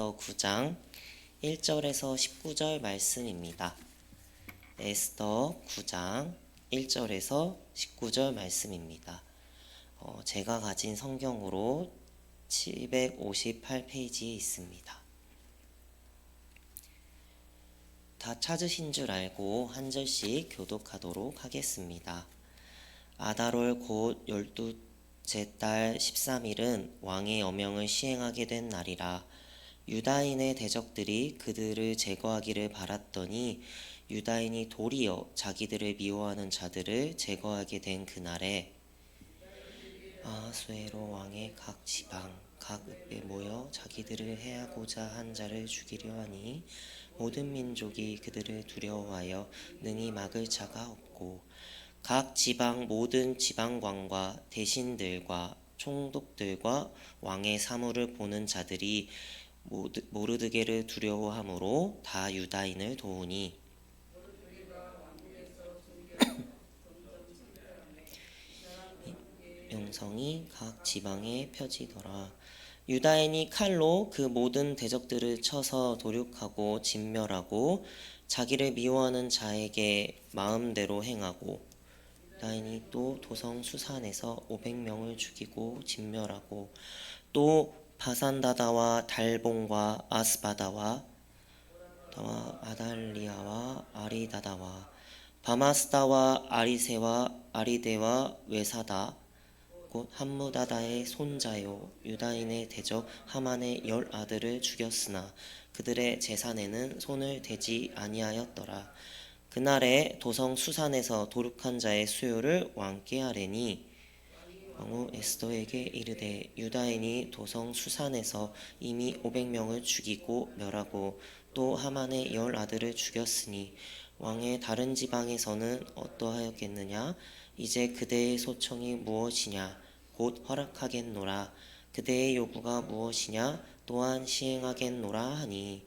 에스더 9장 1절에서 19절 말씀입니다. 에스더 9장 1절에서 19절 말씀입니다. 제가 가진 성경으로 758페이지에 있습니다. 다 찾으신 줄 알고 한 절씩 교독하도록 하겠습니다. 아달월 곧 12째 달 13일은 왕의 어명을 시행하게 된 날이라. 유다인의 대적들이 그들을 제거하기를 바랐더니 유다인이 도리어 자기들을 미워하는 자들을 제거하게 된 그날에 아하수에로 왕의 각 지방 각 읍에 모여 자기들을 해하고자 한 자를 죽이려 하니 모든 민족이 그들을 두려워하여 능히 막을 자가 없고 각 지방 모든 지방관과 대신들과 총독들과 왕의 사물을 보는 자들이 모르드게를 두려워하므로 다 유다인을 도우니 명성이 각 지방에 펴지더라. 유다인이 칼로 그 모든 대적들을 쳐서 도륙하고 진멸하고 자기를 미워하는 자에게 마음대로 행하고 유다인이 또 도성 수산에서 500명을 죽이고 진멸하고 또 바산다다와 달봉과 아스바다와 아달리아와 아리다다와 바마스다와 아리세와 아리데와 외사다 곧 함무다다의 손자요 유다인의 대적 하만의 10아들을 죽였으나 그들의 재산에는 손을 대지 아니하였더라. 그날에 도성 수산에서 도륙한 자의 수요를 왕께 하래니 왕후 에스더에게 이르되 유다인이 도성 수산에서 이미 500명을 죽이고 멸하고 또 하만의 10아들을 죽였으니 왕의 다른 지방에서는 어떠하였겠느냐. 이제 그대의 소청이 무엇이냐 곧 허락하겠노라. 그대의 요구가 무엇이냐 또한 시행하겠노라 하니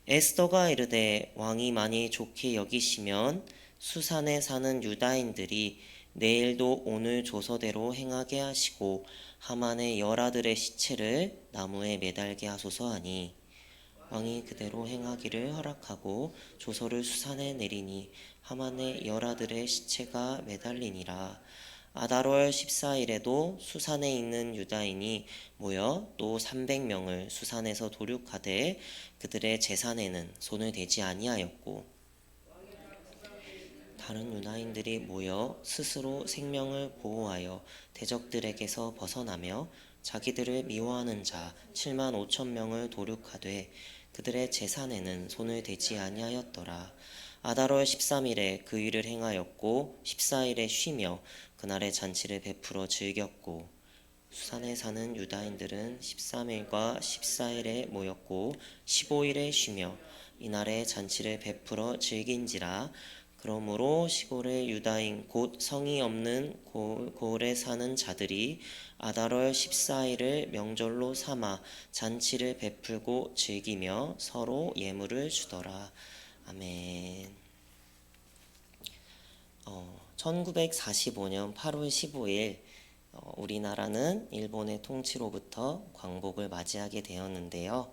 에스더가 이르되 왕이 만일 좋게 여기시면 수산에 사는 유다인들이 내일도 오늘 조서대로 행하게 하시고 하만의 10아들의 시체를 나무에 매달게 하소서 하니 왕이 그대로 행하기를 허락하고 조서를 수산에 내리니 하만의 10아들의 시체가 매달리니라. 아달월 14일에도 수산에 있는 유다인이 모여 또 300명을 수산에서 도륙하되 그들의 재산에는 손을 대지 아니하였고 다른 유다인들이 모여 스스로 생명을 보호하여 대적들에게서 벗어나며 자기들을 미워하는 자 7만 5천 명을 도륙하되 그들의 재산에는 손을 대지 아니하였더라. 아달월 13일에 그 일을 행하였고 14일에 쉬며 그날의 잔치를 베풀어 즐겼고 수산에 사는 유다인들은 13일과 14일에 모였고 15일에 쉬며 이날에 잔치를 베풀어 즐긴지라. 그러므로 시골의 유다인 곧 성이 없는 고을에 사는 자들이 아달월 14일을 명절로 삼아 잔치를 베풀고 즐기며 서로 예물을 주더라. 아멘. 1945년 8월 15일 우리나라는 일본의 통치로부터 광복을 맞이하게 되었는데요.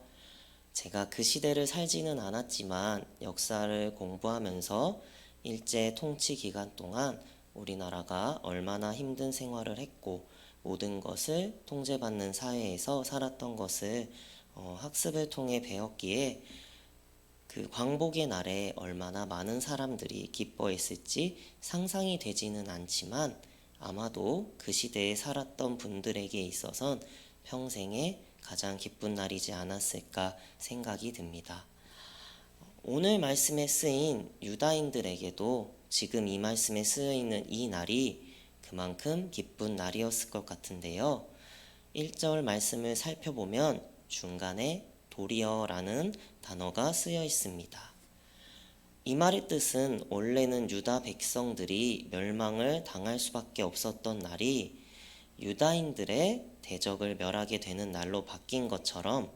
제가 그 시대를 살지는 않았지만 역사를 공부하면서 일제 통치 기간 동안 우리나라가 얼마나 힘든 생활을 했고 모든 것을 통제받는 사회에서 살았던 것을 학습을 통해 배웠기에 그 광복의 날에 얼마나 많은 사람들이 기뻐했을지 상상이 되지는 않지만 아마도 그 시대에 살았던 분들에게 있어선 평생에 가장 기쁜 날이지 않았을까 생각이 듭니다. 오늘 말씀에 쓰인 유다인들에게도 지금 이 말씀에 쓰여 있는 이 날이 그만큼 기쁜 날이었을 것 같은데요. 1절 말씀을 살펴보면 중간에 도리어라는 단어가 쓰여 있습니다. 이 말의 뜻은 원래는 유다 백성들이 멸망을 당할 수밖에 없었던 날이 유다인들의 대적을 멸하게 되는 날로 바뀐 것처럼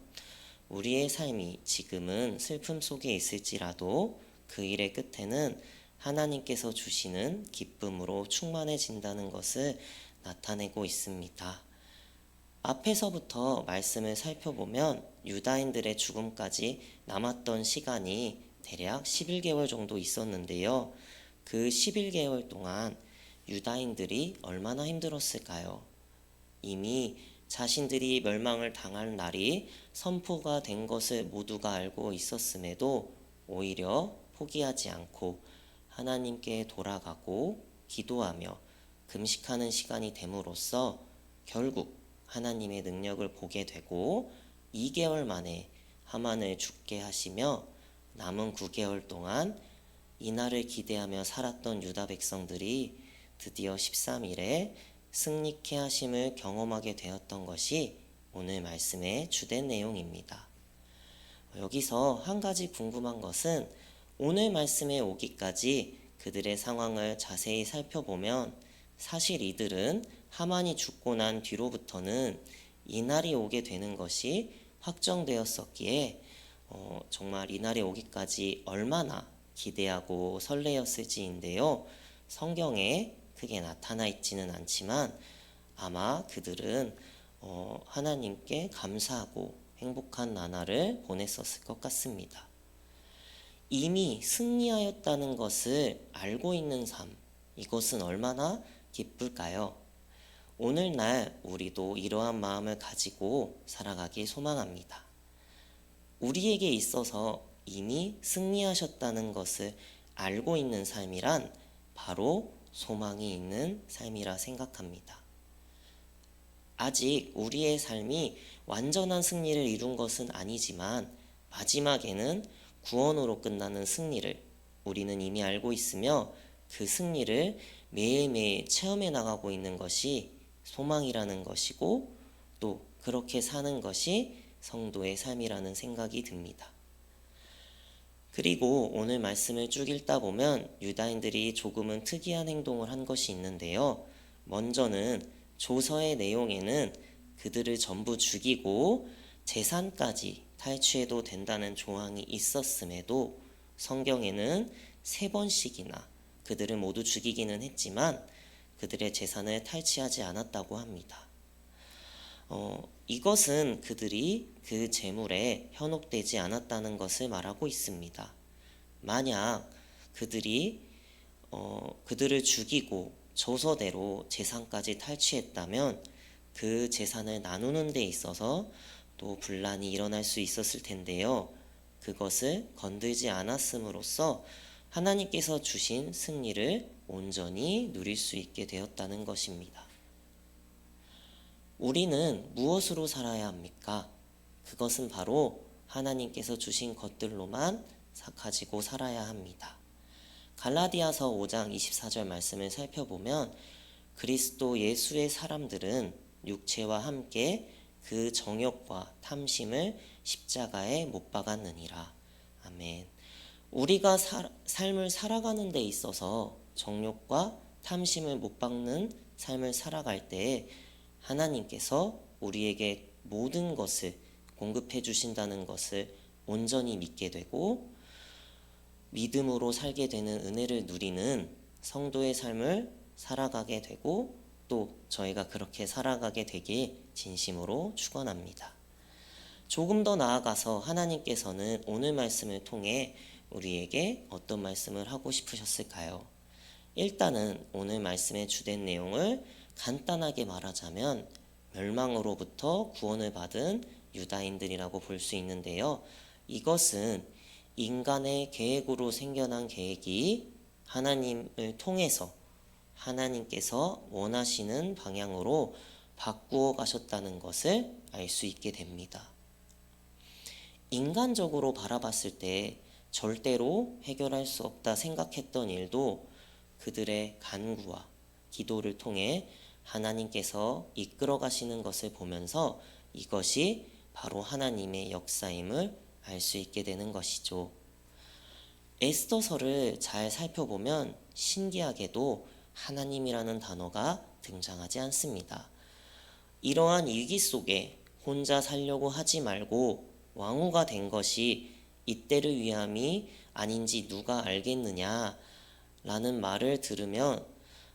우리의 삶이 지금은 슬픔 속에 있을지라도 그 일의 끝에는 하나님께서 주시는 기쁨으로 충만해진다는 것을 나타내고 있습니다. 앞에서부터 말씀을 살펴보면 유다인들의 죽음까지 남았던 시간이 대략 11개월 정도 있었는데요. 그 11개월 동안 유다인들이 얼마나 힘들었을까요? 이미 자신들이 멸망을 당할 날이 선포가 된 것을 모두가 알고 있었음에도 오히려 포기하지 않고 하나님께 돌아가고 기도하며 금식하는 시간이 됨으로써 결국 하나님의 능력을 보게 되고 2개월 만에 하만을 죽게 하시며 남은 9개월 동안 이날을 기대하며 살았던 유다 백성들이 드디어 13일에 승리케 하심을 경험하게 되었던 것이 오늘 말씀의 주된 내용입니다. 여기서 한 가지 궁금한 것은 오늘 말씀에 오기까지 그들의 상황을 자세히 살펴보면 사실 이들은 하만이 죽고 난 뒤로부터는 이날이 오게 되는 것이 확정되었었기에 정말 이날이 오기까지 얼마나 기대하고 설레었을지인데요. 성경에 크게 나타나 있지는 않지만 아마 그들은 하나님께 감사하고 행복한 나날을 보냈었을 것 같습니다. 이미 승리하였다는 것을 알고 있는 삶, 이것은 얼마나 기쁠까요? 오늘날 우리도 이러한 마음을 가지고 살아가길 소망합니다. 우리에게 있어서 이미 승리하셨다는 것을 알고 있는 삶이란 바로 소망이 있는 삶이라 생각합니다. 아직 우리의 삶이 완전한 승리를 이룬 것은 아니지만 마지막에는 구원으로 끝나는 승리를 우리는 이미 알고 있으며 그 승리를 매일매일 체험해 나가고 있는 것이 소망이라는 것이고 또 그렇게 사는 것이 성도의 삶이라는 생각이 듭니다. 그리고 오늘 말씀을 쭉 읽다 보면 유다인들이 조금은 특이한 행동을 한 것이 있는데요. 먼저는 조서의 내용에는 그들을 전부 죽이고 재산까지 탈취해도 된다는 조항이 있었음에도 성경에는 3번씩이나 그들을 모두 죽이기는 했지만 그들의 재산을 탈취하지 않았다고 합니다. 이것은 그들이 그 재물에 현혹되지 않았다는 것을 말하고 있습니다. 만약 그들이 그들을 죽이고 조서대로 재산까지 탈취했다면 그 재산을 나누는 데 있어서 또 분란이 일어날 수 있었을 텐데요. 그것을 건들지 않았음으로써 하나님께서 주신 승리를 온전히 누릴 수 있게 되었다는 것입니다. 우리는 무엇으로 살아야 합니까? 그것은 바로 하나님께서 주신 것들로만 가지고 살아야 합니다. 갈라디아서 5장 24절 말씀을 살펴보면 그리스도 예수의 사람들은 육체와 함께 그 정욕과 탐심을 십자가에 못 박았느니라. 아멘. 우리가 삶을 살아가는 데 있어서 정욕과 탐심을 못 박는 삶을 살아갈 때에 하나님께서 우리에게 모든 것을 공급해 주신다는 것을 온전히 믿게 되고 믿음으로 살게 되는 은혜를 누리는 성도의 삶을 살아가게 되고 또 저희가 그렇게 살아가게 되길 진심으로 축원합니다. 조금 더 나아가서 하나님께서는 오늘 말씀을 통해 우리에게 어떤 말씀을 하고 싶으셨을까요? 일단은 오늘 말씀의 주된 내용을 간단하게 말하자면 멸망으로부터 구원을 받은 유다인들이라고 볼 수 있는데요. 이것은 인간의 계획으로 생겨난 계획이 하나님을 통해서 하나님께서 원하시는 방향으로 바꾸어 가셨다는 것을 알 수 있게 됩니다. 인간적으로 바라봤을 때 절대로 해결할 수 없다 생각했던 일도 그들의 간구와 기도를 통해 하나님께서 이끌어 가시는 것을 보면서 이것이 바로 하나님의 역사임을 알 수 있게 되는 것이죠. 에스더서를 잘 살펴보면 신기하게도 하나님이라는 단어가 등장하지 않습니다. 이러한 위기 속에 혼자 살려고 하지 말고 왕후가 된 것이 이때를 위함이 아닌지 누가 알겠느냐 라는 말을 들으면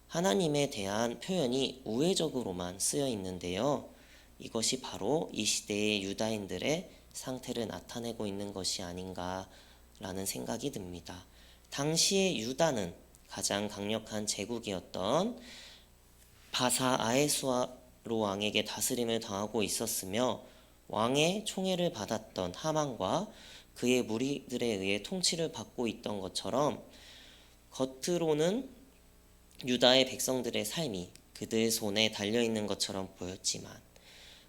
하나님에 대한 표현이 우회적으로만 쓰여 있는데요. 이것이 바로 이 시대의 유다인들의 상태를 나타내고 있는 것이 아닌가라는 생각이 듭니다. 당시의 유다는 가장 강력한 제국이었던 바사 아에수아로 왕에게 다스림을 당하고 있었으며 왕의 총애를 받았던 하만과 그의 무리들에 의해 통치를 받고 있던 것처럼 겉으로는 유다의 백성들의 삶이 그들 손에 달려있는 것처럼 보였지만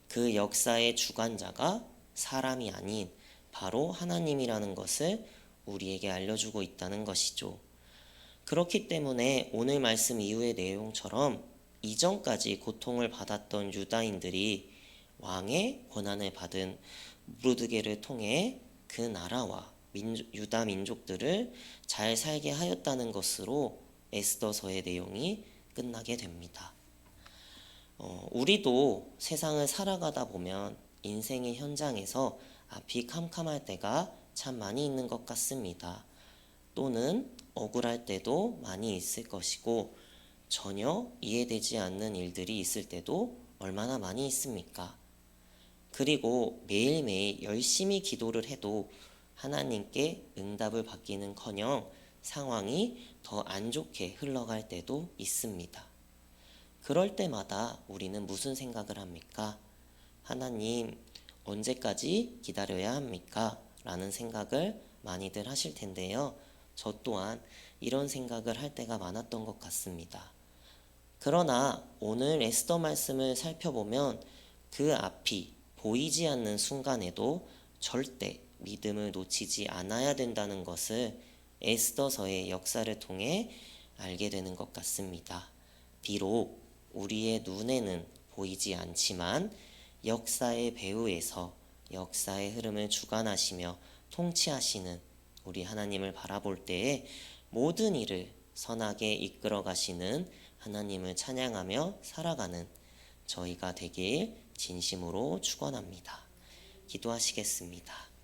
그 역사의 주관자가 사람이 아닌 바로 하나님이라는 것을 우리에게 알려주고 있다는 것이죠. 그렇기 때문에 오늘 말씀 이후의 내용처럼 이전까지 고통을 받았던 유다인들이 왕의 권한을 받은 무르드게를 통해 그 나라와 유다 민족들을 잘 살게 하였다는 것으로 에스더서의 내용이 끝나게 됩니다. 우리도 세상을 살아가다 보면 인생의 현장에서 앞이 캄캄할 때가 참 많이 있는 것 같습니다. 또는 억울할 때도 많이 있을 것이고 전혀 이해되지 않는 일들이 있을 때도 얼마나 많이 있습니까? 그리고 매일매일 열심히 기도를 해도 하나님께 응답을 받기는커녕 상황이 더 안 좋게 흘러갈 때도 있습니다. 그럴 때마다 우리는 무슨 생각을 합니까? 하나님, 언제까지 기다려야 합니까? 라는 생각을 많이들 하실 텐데요. 저 또한 이런 생각을 할 때가 많았던 것 같습니다. 그러나 오늘 에스더 말씀을 살펴보면 그 앞이 보이지 않는 순간에도 절대 믿음을 놓치지 않아야 된다는 것을 에스더서의 역사를 통해 알게 되는 것 같습니다. 비록 우리의 눈에는 보이지 않지만 역사의 배후에서 역사의 흐름을 주관하시며 통치하시는 우리 하나님을 바라볼 때에 모든 일을 선하게 이끌어 가시는 하나님을 찬양하며 살아가는 저희가 되길 진심으로 축원합니다. 기도하시겠습니다.